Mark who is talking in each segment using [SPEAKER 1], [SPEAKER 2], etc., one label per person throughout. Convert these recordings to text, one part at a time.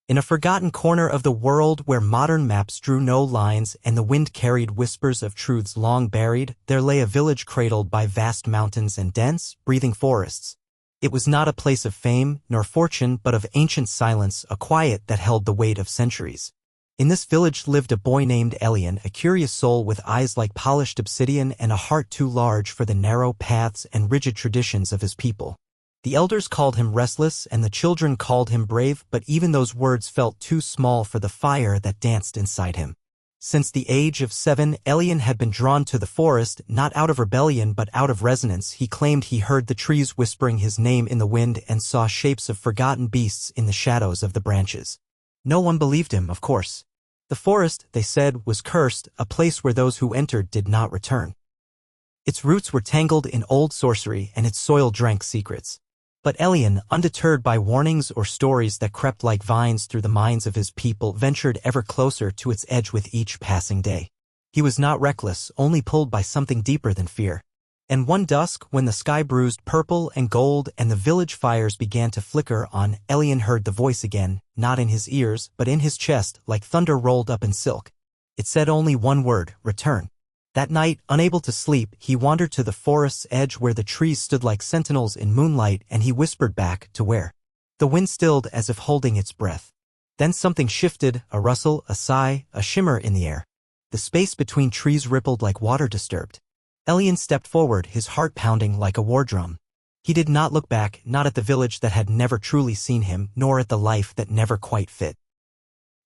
[SPEAKER 1] In a forgotten corner of the world where modern maps drew no lines and the wind carried whispers of truths long buried, there lay a village cradled by vast mountains and dense, breathing forests. It was not a place of fame nor fortune but of ancient silence, a quiet that held the weight of centuries. In this village lived a boy named Elian, a curious soul with eyes like polished obsidian and a heart too large for the narrow paths and rigid traditions of his people. The elders called him restless and the children called him brave, but even those words felt too small for the fire that danced inside him. Since the age of 7, Elian had been drawn to the forest, not out of rebellion but out of resonance. He claimed he heard the trees whispering his name in the wind and saw shapes of forgotten beasts in the shadows of the branches. No one believed him, of course. The forest, they said, was cursed, a place where those who entered did not return. Its roots were tangled in old sorcery and its soil drank secrets. But Elian, undeterred by warnings or stories that crept like vines through the minds of his people, ventured ever closer to its edge with each passing day. He was not reckless, only pulled by something deeper than fear. And one dusk, when the sky bruised purple and gold and the village fires began to flicker on, Elian heard the voice again, not in his ears, but in his chest, like thunder rolled up in silk. It said only one word: return. That night, unable to sleep, he wandered to the forest's edge where the trees stood like sentinels in moonlight, and he whispered back, to where? The wind stilled as if holding its breath. Then something shifted, a rustle, a sigh, a shimmer in the air. The space between trees rippled like water disturbed. Elian stepped forward, his heart pounding like a war drum. He did not look back, not at the village that had never truly seen him, nor at the life that never quite fit.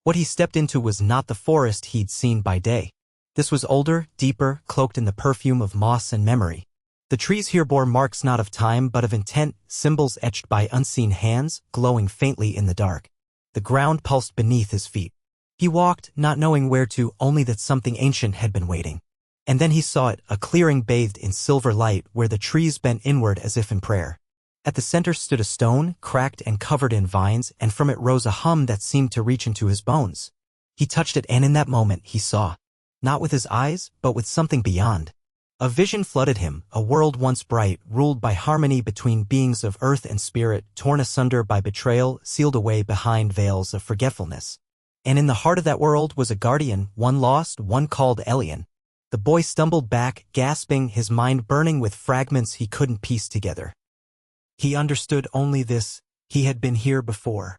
[SPEAKER 1] What he stepped into was not the forest he'd seen by day. This was older, deeper, cloaked in the perfume of moss and memory. The trees here bore marks not of time but of intent, symbols etched by unseen hands, glowing faintly in the dark. The ground pulsed beneath his feet. He walked, not knowing where to, only that something ancient had been waiting. And then he saw it, a clearing bathed in silver light where the trees bent inward as if in prayer. At the center stood a stone, cracked and covered in vines, and from it rose a hum that seemed to reach into his bones. He touched it, and in that moment he saw. Not with his eyes, but with something beyond. A vision flooded him, a world once bright, ruled by harmony between beings of earth and spirit, torn asunder by betrayal, sealed away behind veils of forgetfulness. And in the heart of that world was a guardian, one lost, one called Elian. The boy stumbled back, gasping, his mind burning with fragments he couldn't piece together. He understood only this: he had been here before.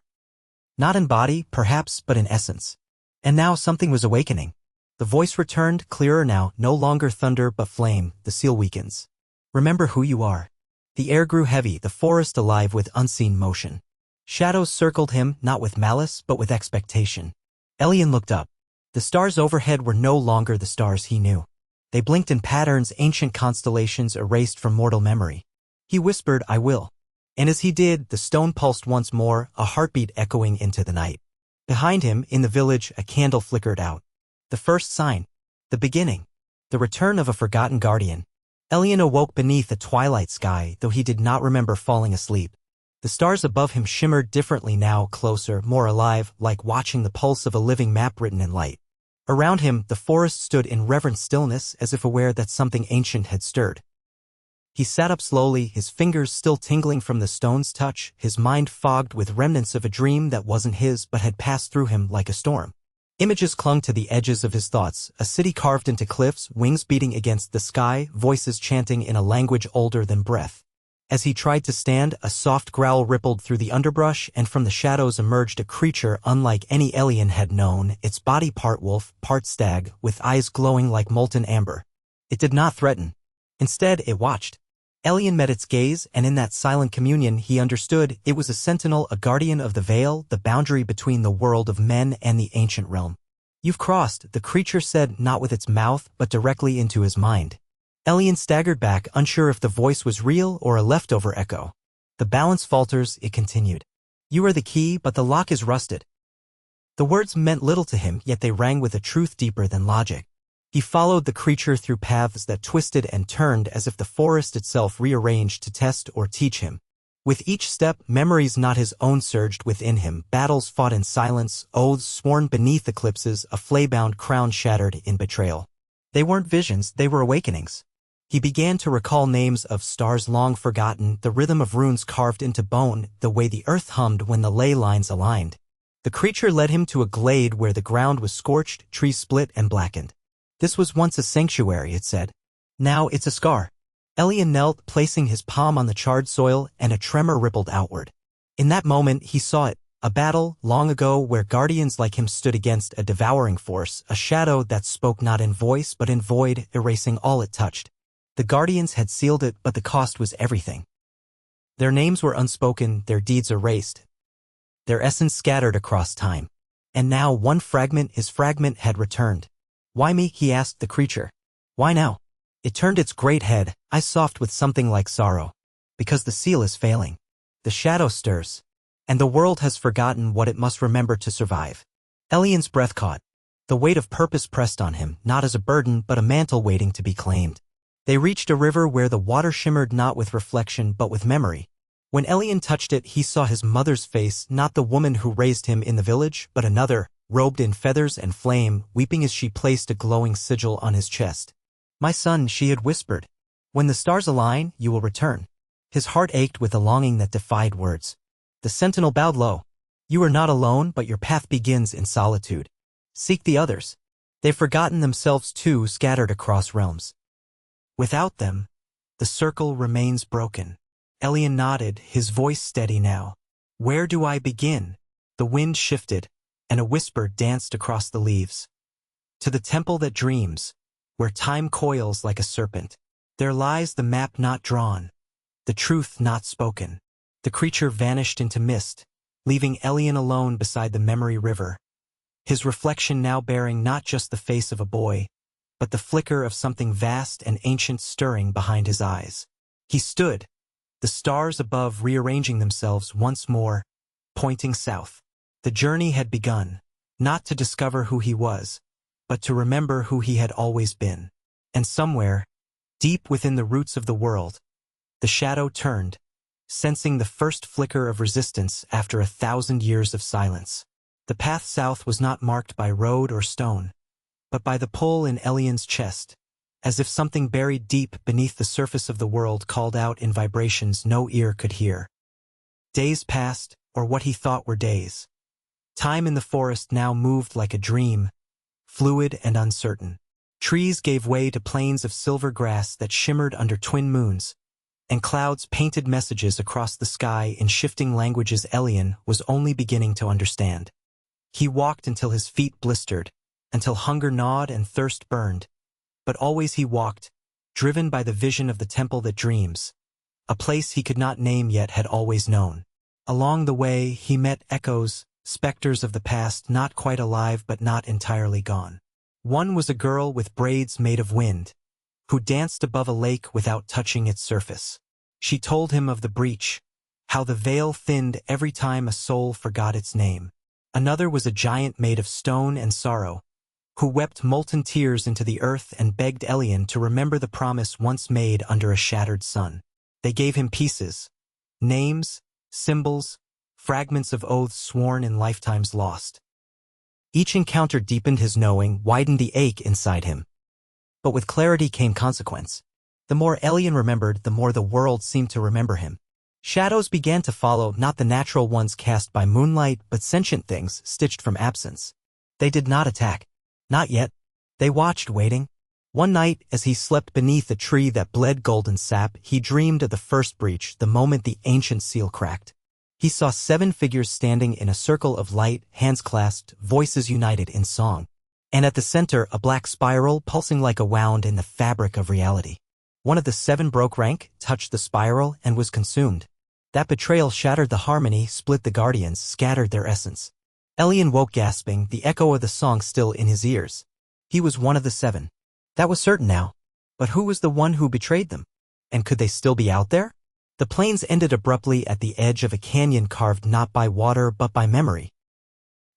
[SPEAKER 1] Not in body, perhaps, but in essence. And now something was awakening. The voice returned, clearer now, no longer thunder but flame. The seal weakens. Remember who you are. The air grew heavy, the forest alive with unseen motion. Shadows circled him, not with malice, but with expectation. Elian looked up. The stars overhead were no longer the stars he knew. They blinked in patterns, ancient constellations erased from mortal memory. He whispered, "I will." And as he did, the stone pulsed once more, a heartbeat echoing into the night. Behind him, in the village, a candle flickered out. The first sign. The beginning. The return of a forgotten guardian. Elian awoke beneath a twilight sky, though he did not remember falling asleep. The stars above him shimmered differently now, closer, more alive, like watching the pulse of a living map written in light. Around him, the forest stood in reverent stillness, as if aware that something ancient had stirred. He sat up slowly, his fingers still tingling from the stone's touch, his mind fogged with remnants of a dream that wasn't his but had passed through him like a storm. Images clung to the edges of his thoughts, a city carved into cliffs, wings beating against the sky, voices chanting in a language older than breath. As he tried to stand, a soft growl rippled through the underbrush, and from the shadows emerged a creature unlike any Elian had known, its body part wolf, part stag, with eyes glowing like molten amber. It did not threaten. Instead, it watched. Elian met its gaze, and in that silent communion he understood it was a sentinel, a guardian of the veil, the boundary between the world of men and the ancient realm. "You've crossed," the creature said, not with its mouth, but directly into his mind. Elian staggered back, unsure if the voice was real or a leftover echo. "The balance falters," it continued. "You are the key, but the lock is rusted." The words meant little to him, yet they rang with a truth deeper than logic. He followed the creature through paths that twisted and turned as if the forest itself rearranged to test or teach him. With each step, memories not his own surged within him, battles fought in silence, oaths sworn beneath eclipses, a flay-bound crown shattered in betrayal. They weren't visions, they were awakenings. He began to recall names of stars long forgotten, the rhythm of runes carved into bone, the way the earth hummed when the ley lines aligned. The creature led him to a glade where the ground was scorched, trees split and blackened. This was once a sanctuary, it said. Now it's a scar. Elian knelt, placing his palm on the charred soil, and a tremor rippled outward. In that moment he saw it, a battle, long ago, where guardians like him stood against a devouring force, a shadow that spoke not in voice but in void, erasing all it touched. The guardians had sealed it, but the cost was everything. Their names were unspoken, their deeds erased, their essence scattered across time. And now one fragment had returned. Why me? He asked the creature. Why now? It turned its great head, eyes soft with something like sorrow. Because the seal is failing. The shadow stirs. And the world has forgotten what it must remember to survive. Elian's breath caught. The weight of purpose pressed on him, not as a burden but a mantle waiting to be claimed. They reached a river where the water shimmered not with reflection but with memory. When Elian touched it, he saw his mother's face, not the woman who raised him in the village, but another, robed in feathers and flame, weeping as she placed a glowing sigil on his chest. My son, she had whispered. When the stars align, you will return. His heart ached with a longing that defied words. The sentinel bowed low. You are not alone, but your path begins in solitude. Seek the others. They've forgotten themselves too, scattered across realms. Without them, the circle remains broken. Elian nodded, his voice steady now. Where do I begin? The wind shifted, and a whisper danced across the leaves. To the temple that dreams, where time coils like a serpent. There lies the map not drawn, the truth not spoken. The creature vanished into mist, leaving Elian alone beside the memory river. His reflection now bearing not just the face of a boy, but the flicker of something vast and ancient stirring behind his eyes. He stood, the stars above rearranging themselves once more, pointing south. The journey had begun, not to discover who he was, but to remember who he had always been. And somewhere, deep within the roots of the world, the shadow turned, sensing the first flicker of resistance after 1,000 years of silence. The path south was not marked by road or stone, but by the pull in Elian's chest, as if something buried deep beneath the surface of the world called out in vibrations no ear could hear. Days passed, or what he thought were days. Time in the forest now moved like a dream, fluid and uncertain. Trees gave way to plains of silver grass that shimmered under twin moons, and clouds painted messages across the sky in shifting languages Elian was only beginning to understand. He walked until his feet blistered, until hunger gnawed and thirst burned. But always he walked, driven by the vision of the temple that dreams. A place he could not name yet had always known. Along the way he met echoes, specters of the past not quite alive but not entirely gone. One was a girl with braids made of wind, who danced above a lake without touching its surface. She told him of the breach, how the veil thinned every time a soul forgot its name. Another was a giant made of stone and sorrow, who wept molten tears into the earth and begged Elian to remember the promise once made under a shattered sun. They gave him pieces, names, symbols, fragments of oaths sworn in lifetimes lost. Each encounter deepened his knowing, widened the ache inside him. But with clarity came consequence. The more Elian remembered, the more the world seemed to remember him. Shadows began to follow, not the natural ones cast by moonlight, but sentient things stitched from absence. They did not attack. Not yet. They watched, waiting. One night, as he slept beneath a tree that bled golden sap, he dreamed of the first breach, the moment the ancient seal cracked. He saw 7 figures standing in a circle of light, hands clasped, voices united in song. And at the center, a black spiral pulsing like a wound in the fabric of reality. One of the 7 broke rank, touched the spiral, and was consumed. That betrayal shattered the harmony, split the guardians, scattered their essence. Elian woke gasping, the echo of the song still in his ears. He was one of the 7. That was certain now. But who was the one who betrayed them? And could they still be out there? The plains ended abruptly at the edge of a canyon carved not by water but by memory.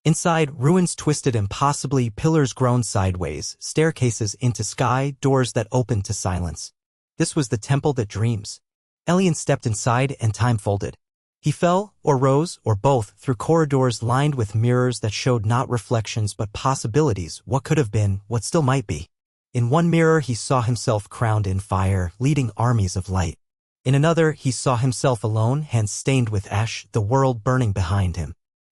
[SPEAKER 1] Inside, ruins twisted impossibly, pillars grown sideways, staircases into sky, doors that opened to silence. This was the temple that dreams. Elian stepped inside and time folded. He fell, or rose, or both, through corridors lined with mirrors that showed not reflections but possibilities, what could have been, what still might be. In one mirror he saw himself crowned in fire, leading armies of light. In another he saw himself alone, hands stained with ash, the world burning behind him.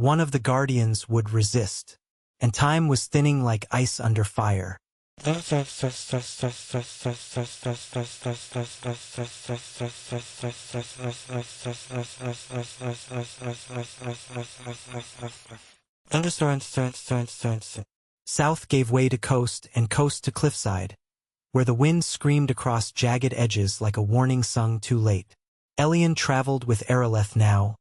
[SPEAKER 1] one of the guardians would resist, and time was thinning like ice under fire. South gave way to coast and coast to cliffside, where the wind screamed across jagged edges like a warning sung too late. Elian traveled with Aeroleth now,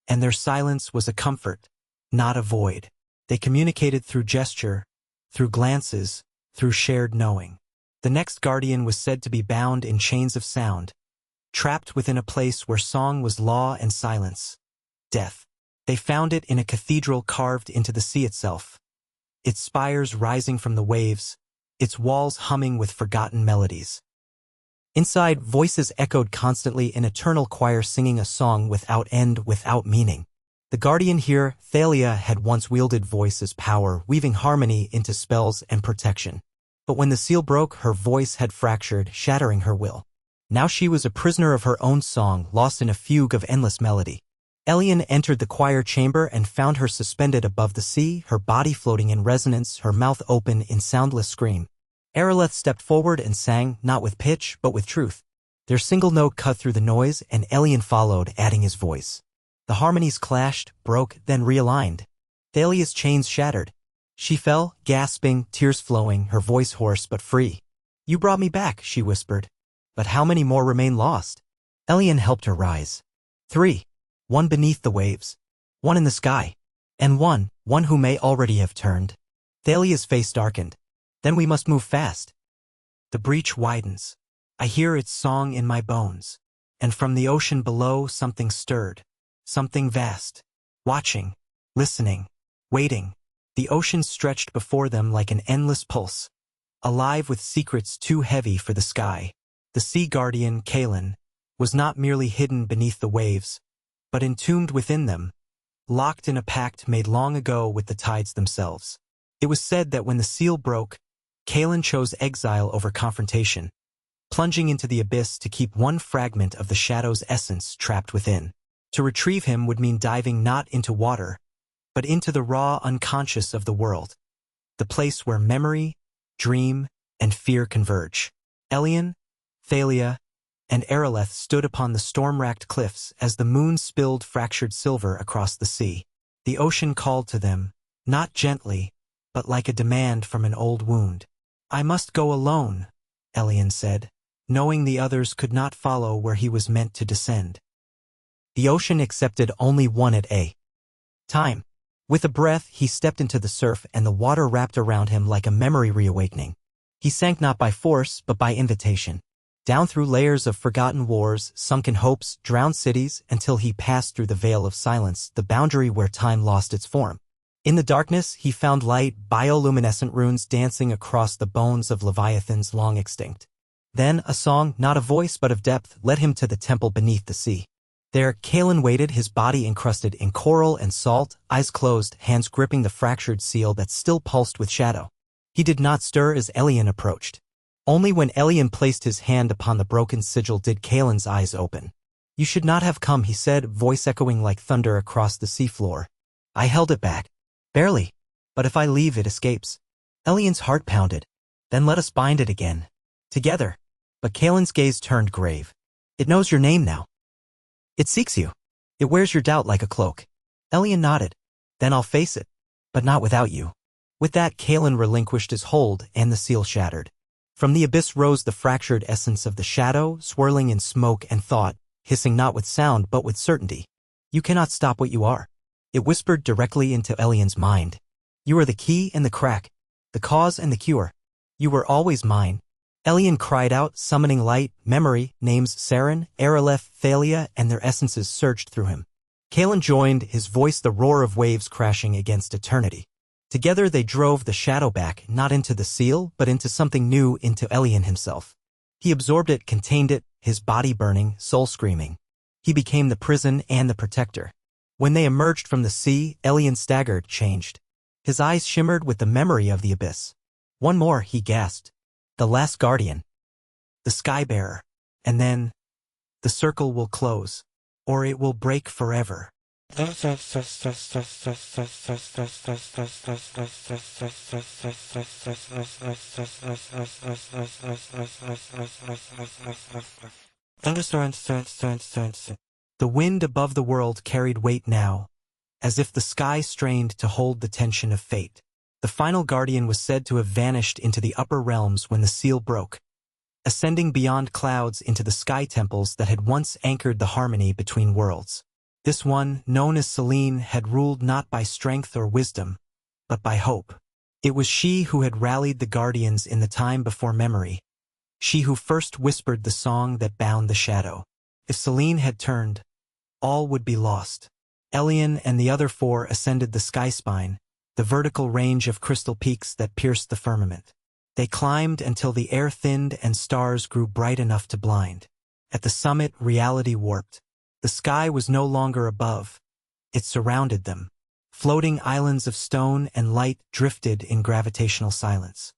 [SPEAKER 1] and their silence was a comfort, not a void. They communicated through gesture, through glances, through shared knowing. The next guardian was said to be bound in chains of sound, trapped within a place where song was law and silence. Death. They found it in a cathedral carved into the sea itself, its spires rising from the waves, its walls humming with forgotten melodies. Inside, voices echoed constantly, an eternal choir singing a song without end, without meaning. The guardian here, Thalia, had once wielded voice as power, weaving harmony into spells and protection. But when the seal broke, her voice had fractured, shattering her will. Now she was a prisoner of her own song, lost in a fugue of endless melody. Elian entered the choir chamber and found her suspended above the sea, her body floating in resonance, her mouth open in soundless scream. Aeroleth stepped forward and sang, not with pitch, but with truth. Their single note cut through the noise, and Elian followed, adding his voice. The harmonies clashed, broke, then realigned. Thalia's chains shattered. She fell, gasping, tears flowing, her voice hoarse but free. "You brought me back," she whispered. "But how many more remain lost?" Elian helped her rise. 3. One beneath the waves. One in the sky. And one who may already have turned. Thalia's face darkened. "Then we must move fast." The breach widens. I hear its song in my bones. And from the ocean below something stirred. Something vast. Watching. Listening. Waiting. The ocean stretched before them like an endless pulse. Alive with secrets too heavy for the sky. The sea guardian, Kalen, was not merely hidden beneath the waves, but entombed within them, locked in a pact made long ago with the tides themselves. It was said that when the seal broke, Kalen chose exile over confrontation, plunging into the abyss to keep one fragment of the shadow's essence trapped within. To retrieve him would mean diving not into water, but into the raw unconscious of the world, the place where memory, dream, and fear converge. Elian, Thalia, and Aeroleth stood upon the storm-racked cliffs as the moon spilled fractured silver across the sea. The ocean called to them, not gently, but like a demand from an old wound. "I must go alone," Elian said, knowing the others could not follow where he was meant to descend. The ocean accepted only one at a time. With a breath, he stepped into the surf, and the water wrapped around him like a memory reawakening. He sank not by force, but by invitation. Down through layers of forgotten wars, sunken hopes, drowned cities, until he passed through the veil of silence, the boundary where time lost its form. In the darkness, he found light, bioluminescent runes dancing across the bones of leviathans long extinct. Then a song, not a voice but of depth, led him to the temple beneath the sea. There, Kalen waited, his body encrusted in coral and salt, eyes closed, hands gripping the fractured seal that still pulsed with shadow. He did not stir as Elian approached. Only when Elian placed his hand upon the broken sigil did Kalen's eyes open. "You should not have come," he said, voice echoing like thunder across the seafloor. "I held it back. Barely. But if I leave, it escapes." Elian's heart pounded. "Then let us bind it again. Together." But Kalen's gaze turned grave. "It knows your name now. It seeks you. It wears your doubt like a cloak." Elian nodded. "Then I'll face it. But not without you." With that, Kalen relinquished his hold, and the seal shattered. From the abyss rose the fractured essence of the shadow, swirling in smoke and thought, hissing not with sound but with certainty. "You cannot stop what you are." It whispered directly into Elian's mind. "You are the key and the crack, the cause and the cure. You were always mine." Elian cried out, summoning light, memory, names Saren, Aeroleth, Thalia, and their essences surged through him. Kalen joined, his voice the roar of waves crashing against eternity. Together they drove the shadow back, not into the seal, but into something new, into Elian himself. He absorbed it, contained it, his body burning, soul screaming. He became the prison and the protector. When they emerged from the sea, Elian staggered, changed. His eyes shimmered with the memory of the abyss. "One more," he gasped. "The last guardian. The sky-bearer. And then, the circle will close. Or it will break forever." The wind above the world carried weight now, as if the sky strained to hold the tension of fate. The final guardian was said to have vanished into the upper realms when the seal broke, ascending beyond clouds into the sky temples that had once anchored the harmony between worlds. This one, known as Selene, had ruled not by strength or wisdom, but by hope. It was she who had rallied the guardians in the time before memory, she who first whispered the song that bound the shadow. If Selene had turned, all would be lost. Elian and the other four ascended the sky spine, the vertical range of crystal peaks that pierced the firmament. They climbed until the air thinned and stars grew bright enough to blind. At the summit, reality warped. The sky was no longer above. It surrounded them. Floating islands of stone and light drifted in gravitational silence.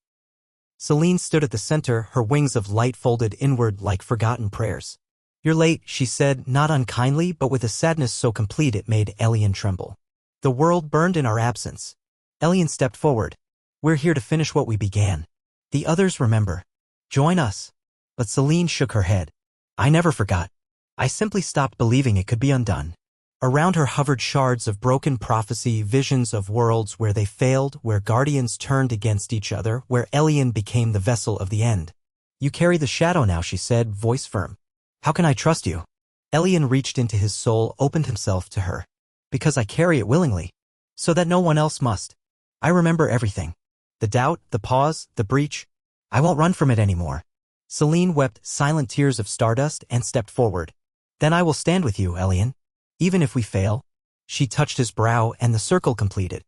[SPEAKER 1] Selene stood at the center, her wings of light folded inward like forgotten prayers. "You're late," she said, not unkindly, but with a sadness so complete it made Elian tremble. "The world burned in our absence." Elian stepped forward. "We're here to finish what we began. The others remember. Join us." But Selene shook her head. "I never forgot. I simply stopped believing it could be undone." Around her hovered shards of broken prophecy, visions of worlds where they failed, where guardians turned against each other, where Elian became the vessel of the end. "You carry the shadow now," she said, voice firm. "How can I trust you?" Elian reached into his soul, opened himself to her. "Because I carry it willingly, so that no one else must. I remember everything. The doubt, the pause, the breach. I won't run from it anymore." Selene wept silent tears of stardust and stepped forward. "Then I will stand with you, Elian. Even if we fail." She touched his brow and the circle completed.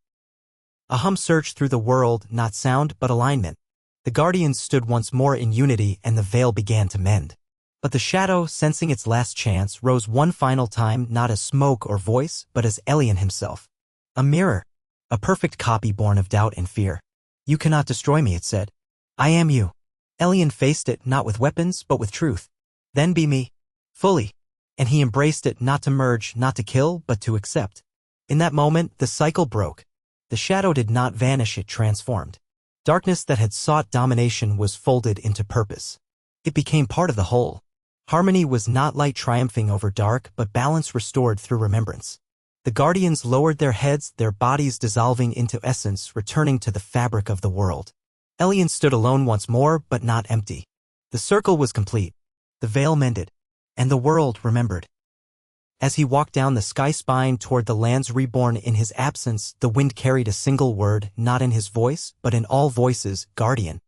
[SPEAKER 1] A hum surged through the world, not sound but alignment. The guardians stood once more in unity and the veil began to mend. But the shadow, sensing its last chance, rose one final time, not as smoke or voice, but as Elian himself. A mirror. A perfect copy born of doubt and fear. "You cannot destroy me," it said. "I am you." Elian faced it, not with weapons, but with truth. "Then be me. Fully." And he embraced it, not to merge, not to kill, but to accept. In that moment, the cycle broke. The shadow did not vanish, it transformed. Darkness that had sought domination was folded into purpose. It became part of the whole. Harmony was not light triumphing over dark, but balance restored through remembrance. The guardians lowered their heads, their bodies dissolving into essence, returning to the fabric of the world. Elian stood alone once more, but not empty. The circle was complete. The veil mended. And the world remembered. As he walked down the sky spine toward the lands reborn in his absence, the wind carried a single word, not in his voice, but in all voices, guardian.